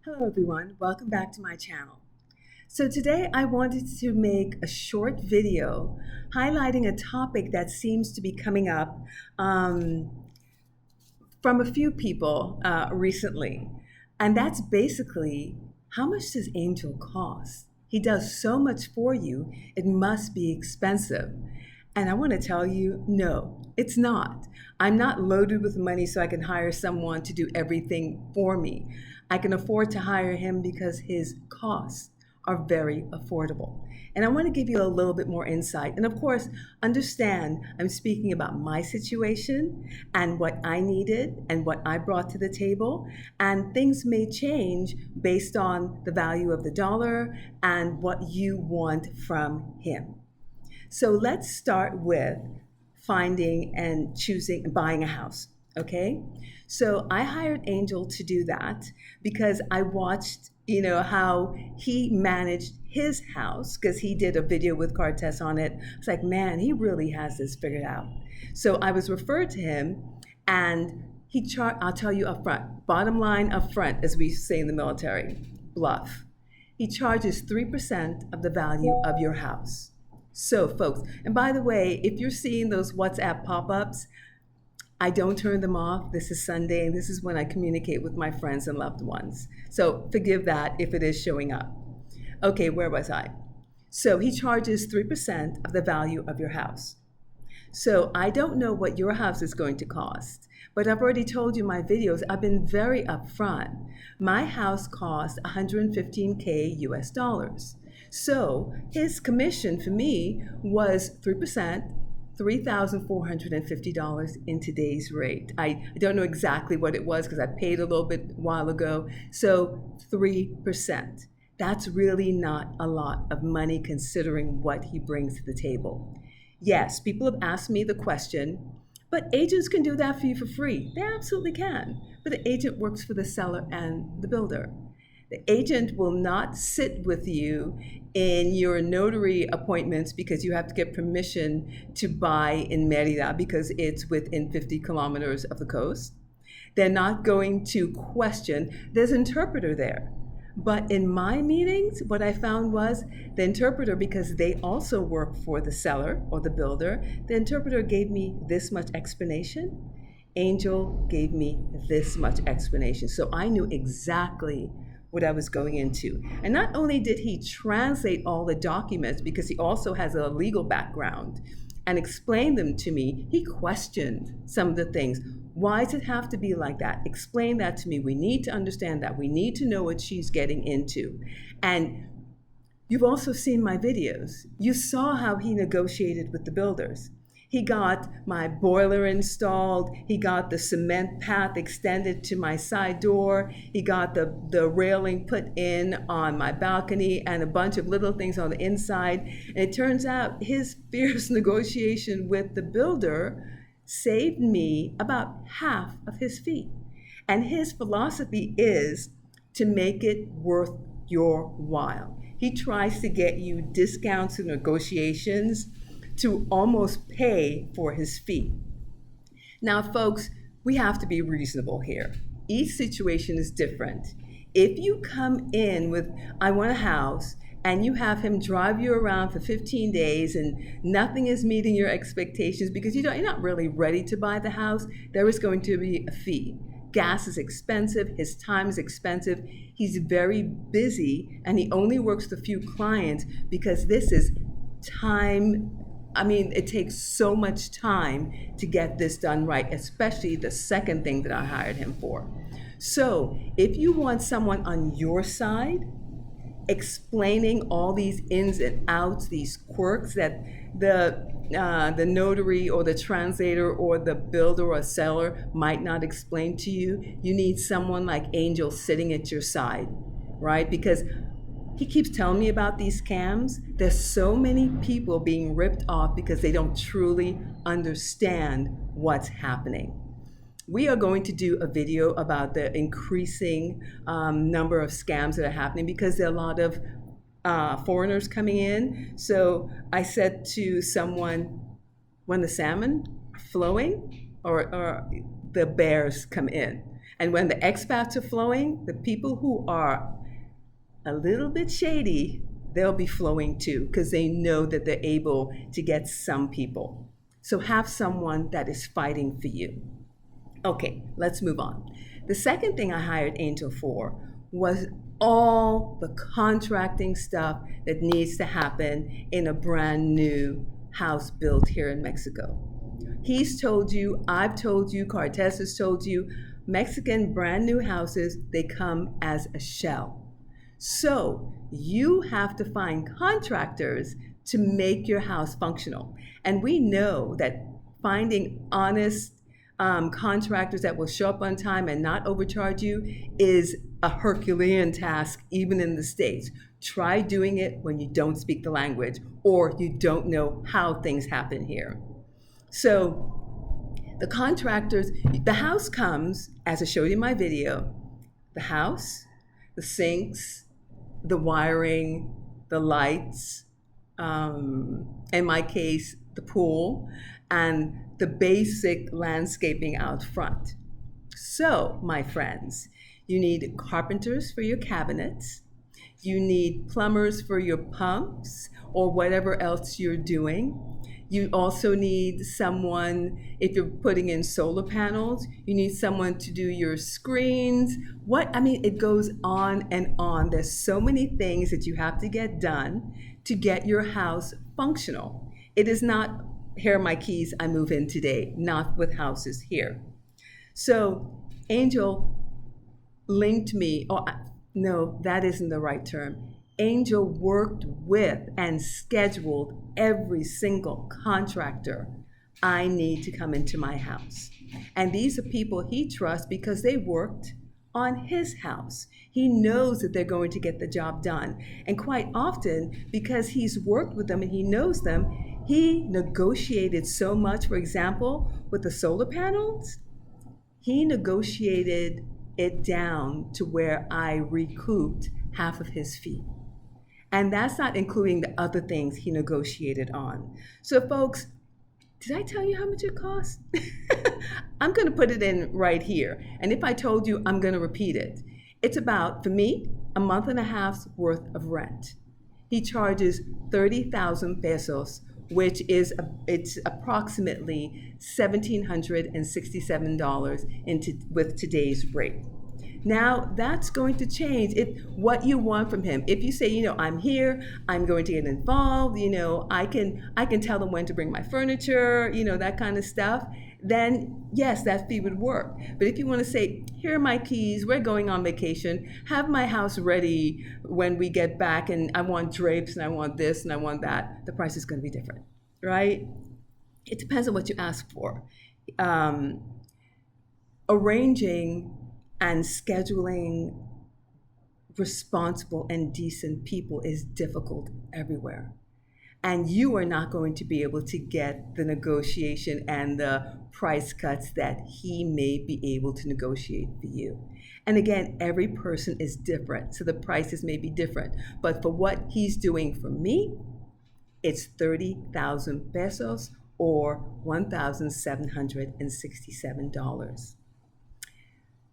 Hello everyone, welcome back to my channel. So today I wanted to make a short video highlighting a topic that seems to be coming up from a few people recently. And that's basically, how much does Angel cost? He does so much for you, it must be expensive. And I want to tell you, no, it's not. I'm not loaded with money so I can hire someone to do everything for me. I can afford to hire him because his costs are very affordable. And I want to give you a little bit more insight. And of course, understand I'm speaking about my situation and what I needed and what I brought to the table. And things may change based on the value of the dollar and what you want from him. So let's start with finding and choosing and buying a house. Okay. So I hired Angel to do that because I watched, how he managed his house because he did a video with Cortez on it. It's like, man, he really has this figured out. So I was referred to him and I'll tell you up front, bottom line up front, as we say in the military, bluff. He charges 3% of the value of your house. So folks, and by the way, if you're seeing those WhatsApp pop-ups, I don't turn them off. This is Sunday, and this is when I communicate with my friends and loved ones. So forgive that if it is showing up. Okay, where was I? So he charges 3% of the value of your house. So I don't know what your house is going to cost, but I've already told you in my videos, I've been very upfront. My house cost $115K US dollars. So his commission for me was 3%, $3,450 in today's rate. I don't know exactly what it was because I paid a little bit a while ago. So 3%. That's really not a lot of money considering what he brings to the table. Yes, people have asked me the question, but agents can do that for you for free. They absolutely can. But the agent works for the seller and the builder. The agent will not sit with you in your notary appointments because you have to get permission to buy in Merida because it's within 50 kilometers of the coast. They're not going to question. There's an interpreter there. But in my meetings, what I found was the interpreter, because they also work for the seller or the builder, the interpreter gave me this much explanation. Angel gave me this much explanation. So I knew exactly what I was going into. And not only did he translate all the documents, because he also has a legal background, and explain them to me, he questioned some of the things. Why does it have to be like that? Explain that to me. We need to understand that. We need to know what she's getting into. And you've also seen my videos. You saw how he negotiated with the builders. He got my boiler installed. He got the cement path extended to my side door. He got the railing put in on my balcony and a bunch of little things on the inside. And it turns out his fierce negotiation with the builder saved me about half of his fee. And his philosophy is to make it worth your while. He tries to get you discounts and negotiations to almost pay for his fee. Now, folks, we have to be reasonable here. Each situation is different. If you come in with, I want a house, and you have him drive you around for 15 days and nothing is meeting your expectations because you're not really ready to buy the house, there is going to be a fee. Gas is expensive, his time is expensive, he's very busy, and he only works with a few clients because this is time. It takes so much time to get this done right, especially the second thing that I hired him for. So if you want someone on your side, explaining all these ins and outs, these quirks that the notary or the translator or the builder or seller might not explain to you, you need someone like Angel sitting at your side, right? Because he keeps telling me about these scams. There's so many people being ripped off because they don't truly understand what's happening. We are going to do a video about the increasing number of scams that are happening because there are a lot of foreigners coming in. So I said to someone, when the salmon are flowing or the bears come in. And when the expats are flowing, the people who are a little bit shady, they'll be flowing too because they know that they're able to get some people. So have someone that is fighting for you. Okay, let's move on. The second thing I hired Angel for was all the contracting stuff that needs to happen in a brand new house built here in Mexico. He's told you, I've told you, Cortez has told you, Mexican brand new houses, they come as a shell. So you have to find contractors to make your house functional. And we know that finding honest contractors that will show up on time and not overcharge you is a Herculean task, even in the States. Try doing it when you don't speak the language or you don't know how things happen here. So the contractors, the house comes, as I showed you in my video, the house, the sinks, the wiring, the lights, in my case, the pool, and the basic landscaping out front. So, my friends, you need carpenters for your cabinets, you need plumbers for your pumps or whatever else you're doing. You also need someone, if you're putting in solar panels, you need someone to do your screens. It goes on and on. There's so many things that you have to get done to get your house functional. It is not, here are my keys, I move in today, not with houses here. So Angel linked me, no, that isn't the right term. Angel worked with and scheduled every single contractor I need to come into my house. And these are people he trusts because they worked on his house. He knows that they're going to get the job done. And quite often, because he's worked with them and he knows them, he negotiated so much. For example, with the solar panels, he negotiated it down to where I recouped half of his fee. And that's not including the other things he negotiated on. So folks, did I tell you how much it costs? I'm going to put it in right here. And if I told you, I'm going to repeat it. It's about, for me, a month and a half's worth of rent. He charges 30,000 pesos, which is it's approximately $1,767 with today's rate. Now that's going to change what you want from him. If you say, I'm here, I'm going to get involved, I can tell them when to bring my furniture, that kind of stuff, then yes, that fee would work. But if you want to say, here are my keys, we're going on vacation, have my house ready when we get back, and I want drapes and I want this and I want that, the price is going to be different, right? It depends on what you ask for. Arranging and scheduling responsible and decent people is difficult everywhere. And you are not going to be able to get the negotiation and the price cuts that he may be able to negotiate for you. And again, every person is different, so the prices may be different. But for what he's doing for me, it's 30,000 pesos or $1,767.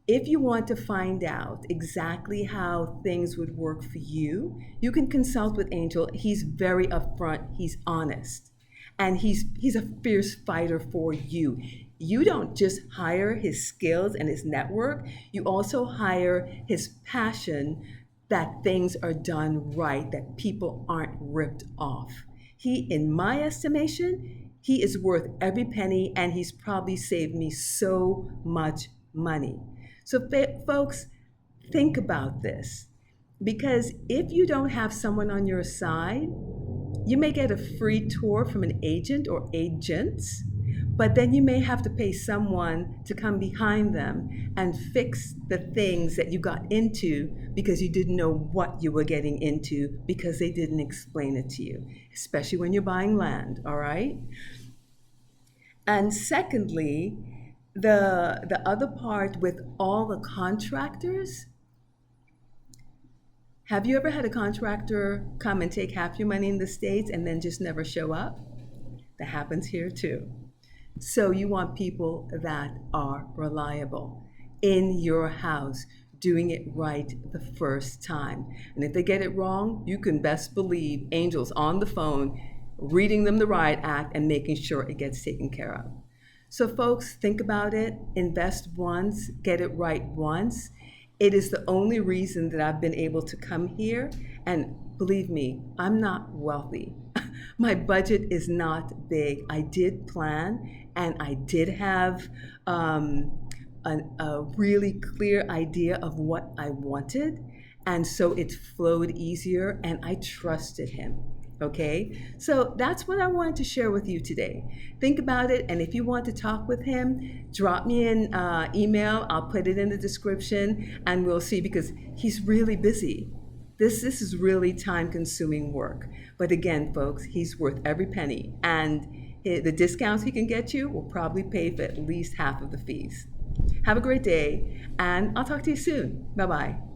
If you want to find out exactly how things would work for you, you can consult with Angel. He's very upfront, he's honest, and he's a fierce fighter for you. You don't just hire his skills and his network, you also hire his passion that things are done right, that people aren't ripped off. He, in my estimation, he is worth every penny, and he's probably saved me so much money. So folks, think about this, because if you don't have someone on your side, you may get a free tour from an agent or agents, but then you may have to pay someone to come behind them and fix the things that you got into because you didn't know what you were getting into because they didn't explain it to you, especially when you're buying land, all right? And secondly, the other part with all the contractors, have you ever had a contractor come and take half your money in the States and then just never show up? That happens here too. So you want people that are reliable. in your house, doing it right the first time. And if they get it wrong, you can best believe angels on the phone reading them the riot act and making sure it gets taken care of. So folks, think about it, invest once, get it right once. It is the only reason that I've been able to come here. And believe me, I'm not wealthy. My budget is not big. I did plan and I did have a really clear idea of what I wanted. And so it flowed easier and I trusted him. Okay, so that's what I wanted to share with you today. Think about it, and if you want to talk with him, drop me an email. I'll put it in the description, and we'll see, because he's really busy. This is really time-consuming work. But again, folks, he's worth every penny, and the discounts he can get you will probably pay for at least half of the fees. Have a great day, and I'll talk to you soon. Bye-bye.